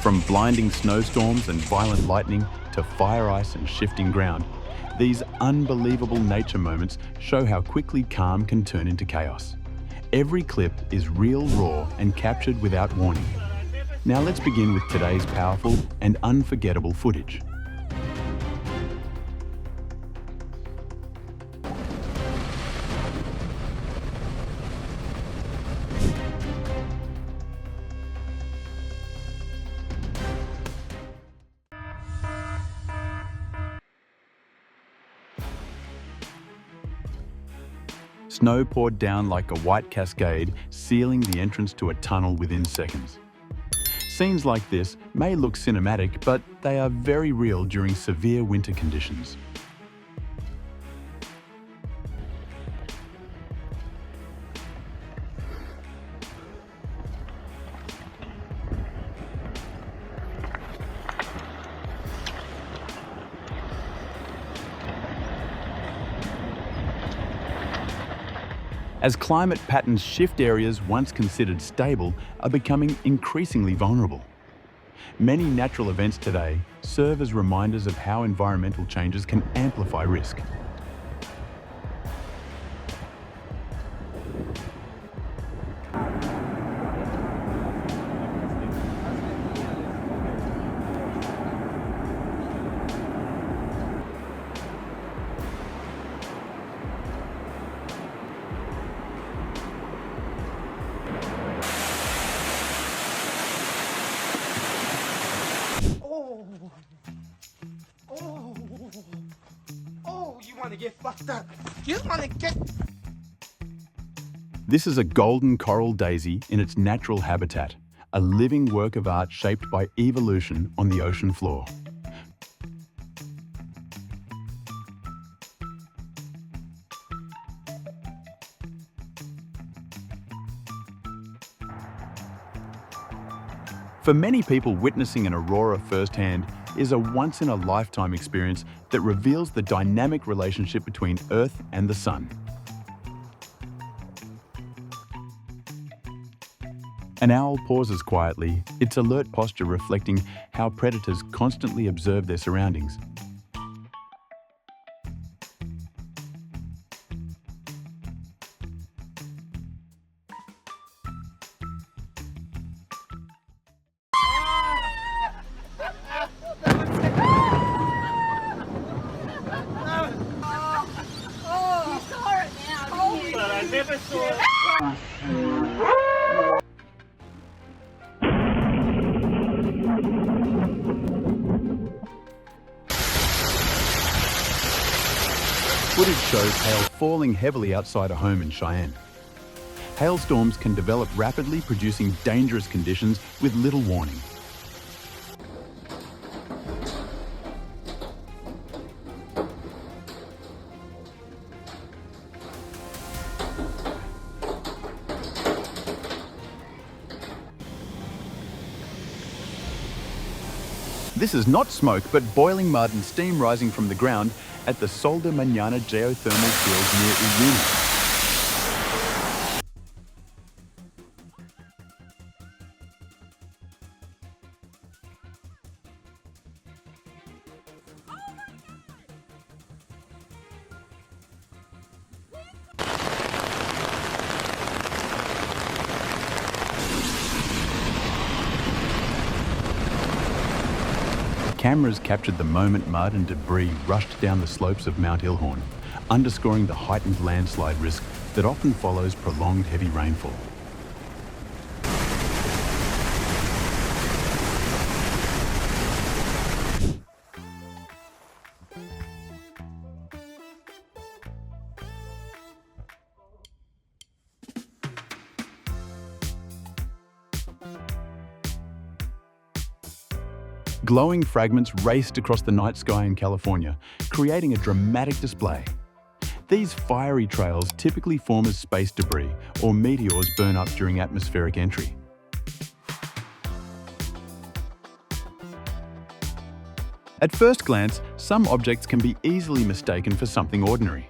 From blinding snowstorms and violent lightning to fire ice and shifting ground, these unbelievable nature moments show how quickly calm can turn into chaos. Every clip is real, raw, and captured without warning. Now let's begin with today's powerful and unforgettable footage. Snow poured down like a white cascade, sealing the entrance to a tunnel within seconds. Scenes like this may look cinematic, but they are very real during severe winter conditions. As climate patterns shift, areas once considered stable are becoming increasingly vulnerable. Many natural events today serve as reminders of how environmental changes can amplify risk. You want to get fucked up. You want to get... This is a golden coral daisy in its natural habitat, a living work of art shaped by evolution on the ocean floor. For many people, witnessing an aurora firsthand is a once-in-a-lifetime experience that reveals the dynamic relationship between Earth and the Sun. An owl pauses quietly, its alert posture reflecting how predators constantly observe their surroundings. Footage shows hail falling heavily outside a home in Cheyenne. Hailstorms can develop rapidly, producing dangerous conditions with little warning. This is not smoke, but boiling mud and steam rising from the ground at the Sol de Mañana geothermal field near Uyuni. Cameras captured the moment mud and debris rushed down the slopes of Mount Ilhorn, underscoring the heightened landslide risk that often follows prolonged heavy rainfall. Glowing fragments raced across the night sky in California, creating a dramatic display. These fiery trails typically form as space debris or meteors burn up during atmospheric entry. At first glance, some objects can be easily mistaken for something ordinary.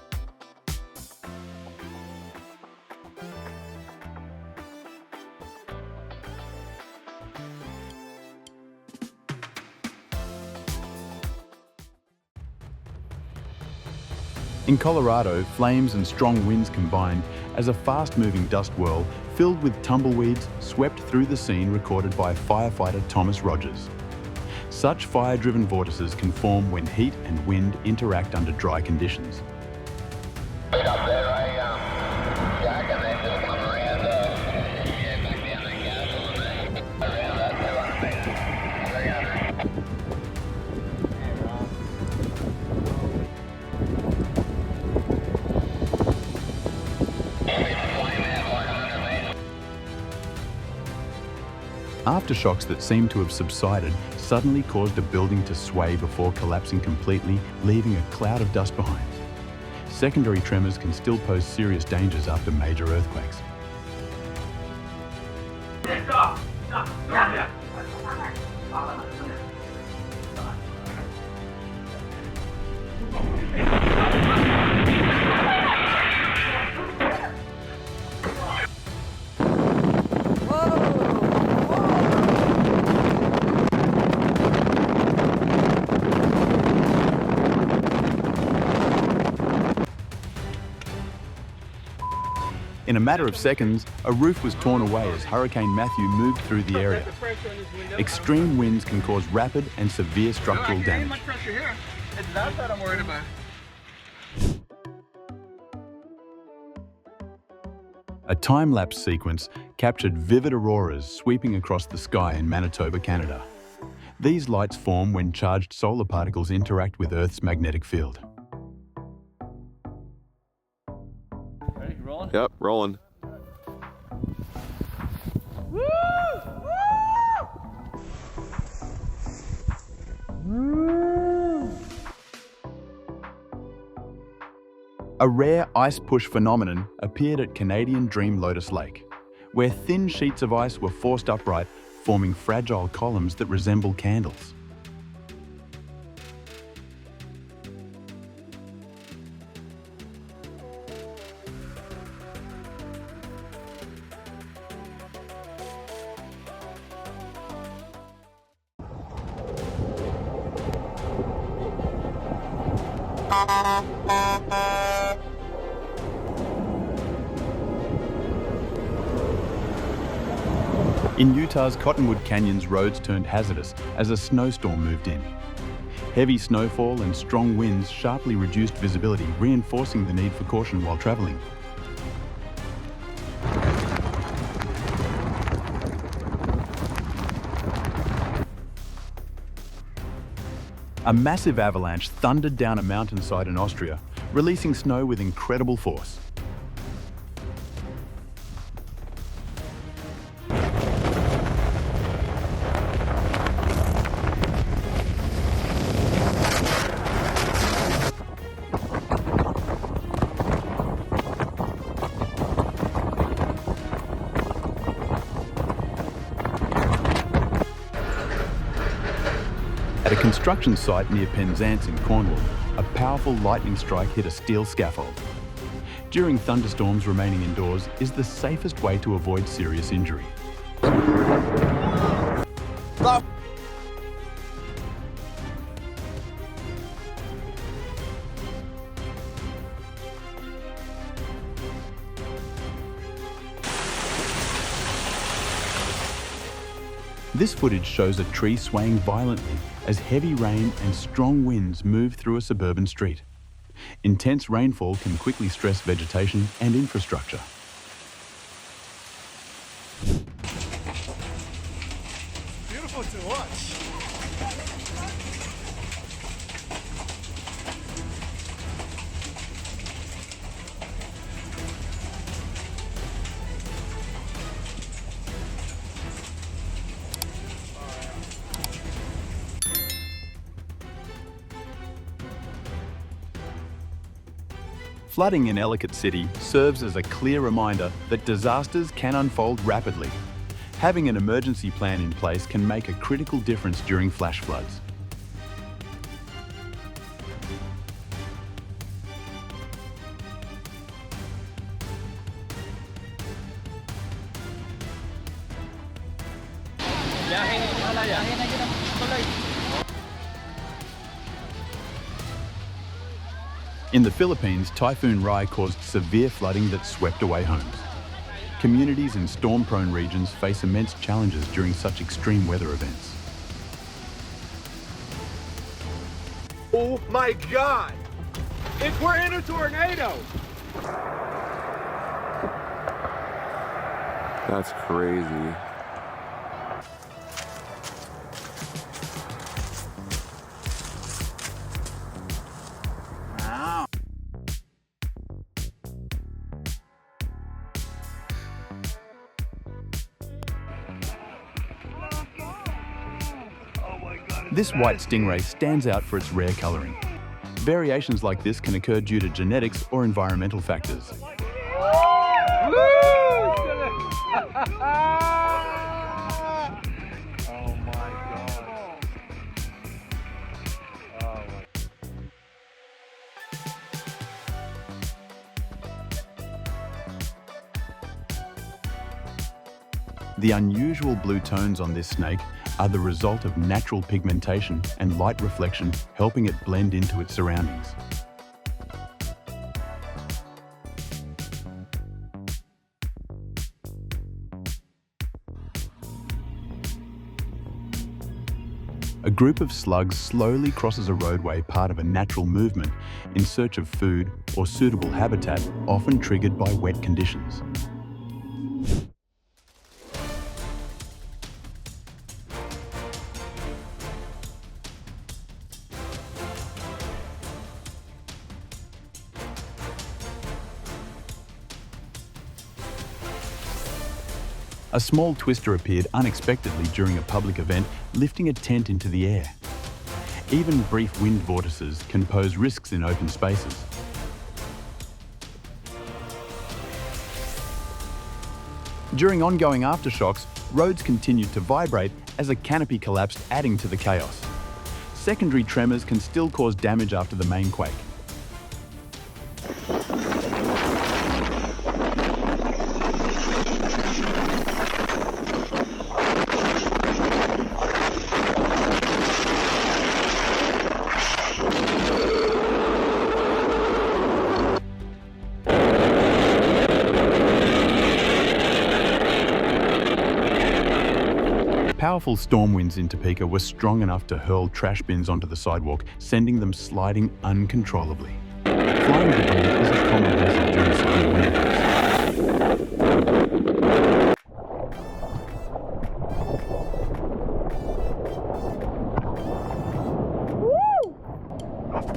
In Colorado, flames and strong winds combined as a fast-moving dust whirl filled with tumbleweeds swept through the scene recorded by firefighter Thomas Rogers. Such fire-driven vortices can form when heat and wind interact under dry conditions. Aftershocks that seemed to have subsided suddenly caused a building to sway before collapsing completely, leaving a cloud of dust behind. Secondary tremors can still pose serious dangers after major earthquakes. In a matter of seconds, a roof was torn away as Hurricane Matthew moved through the area. Extreme winds can cause rapid and severe structural damage. It's that I'm worried about. A time-lapse sequence captured vivid auroras sweeping across the sky in Manitoba, Canada. These lights form when charged solar particles interact with Earth's magnetic field. Ready? Rolling? Yep, rolling. Woo! A rare ice push phenomenon appeared at Canadian Dream Lotus Lake, where thin sheets of ice were forced upright, forming fragile columns that resemble candles. In Utah's Cottonwood Canyons, roads turned hazardous as a snowstorm moved in. Heavy snowfall and strong winds sharply reduced visibility, reinforcing the need for caution while traveling. A massive avalanche thundered down a mountainside in Austria, releasing snow with incredible force. At a construction site near Penzance in Cornwall, a powerful lightning strike hit a steel scaffold. During thunderstorms, remaining indoors is the safest way to avoid serious injury. Stop. This footage shows a tree swaying violently as heavy rain and strong winds move through a suburban street. Intense rainfall can quickly stress vegetation and infrastructure. Beautiful to watch. Flooding in Ellicott City serves as a clear reminder that disasters can unfold rapidly. Having an emergency plan in place can make a critical difference during flash floods. In the Philippines, Typhoon Rai caused severe flooding that swept away homes. Communities in storm-prone regions face immense challenges during such extreme weather events. Oh my God! We're in a tornado! That's crazy. This white stingray stands out for its rare colouring. Variations like this can occur due to genetics or environmental factors. The unusual blue tones on this snake are the result of natural pigmentation and light reflection, helping it blend into its surroundings. A group of slugs slowly crosses a roadway, part of a natural movement in search of food or suitable habitat, often triggered by wet conditions. A small twister appeared unexpectedly during a public event, lifting a tent into the air. Even brief wind vortices can pose risks in open spaces. During ongoing aftershocks, roads continued to vibrate as a canopy collapsed, adding to the chaos. Secondary tremors can still cause damage after the main quake. Powerful storm winds in Topeka were strong enough to hurl trash bins onto the sidewalk, sending them sliding uncontrollably. Flying debris is a common hazard during severe wind events.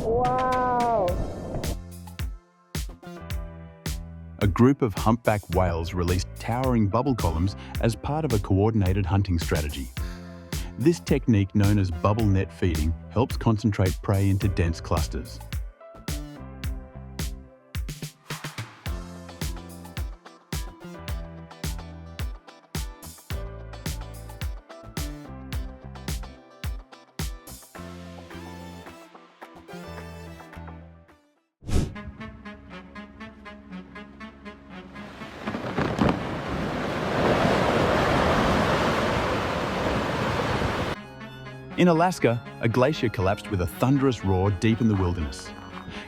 Wow! A group of humpback whales released towering bubble columns as part of a coordinated hunting strategy. This technique, known as bubble net feeding, helps concentrate prey into dense clusters. In Alaska, a glacier collapsed with a thunderous roar deep in the wilderness.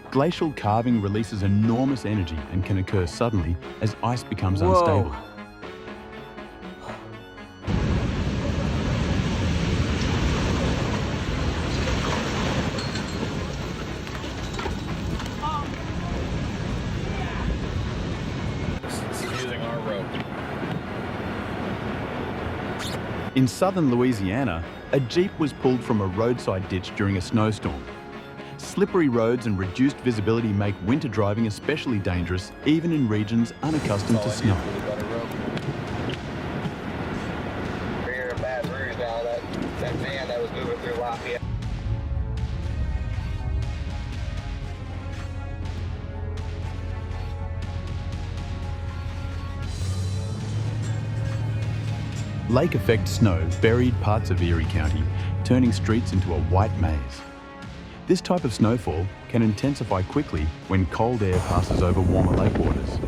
Glacial calving releases enormous energy and can occur suddenly as ice becomes unstable. Using our rope. In southern Louisiana, a Jeep was pulled from a roadside ditch during a snowstorm. Slippery roads and reduced visibility make winter driving especially dangerous, even in regions unaccustomed to snow. We're hearing a bad bruise now. That man that was moving through Lafayette. Lake effect snow buried parts of Erie County, turning streets into a white maze. This type of snowfall can intensify quickly when cold air passes over warmer lake waters.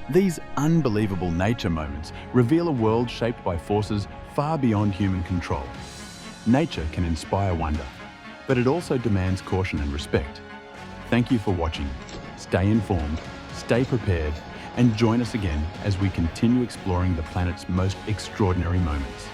These unbelievable nature moments reveal a world shaped by forces far beyond human control. Nature can inspire wonder, but it also demands caution and respect. Thank you for watching. Stay informed, stay prepared, and join us again as we continue exploring the planet's most extraordinary moments.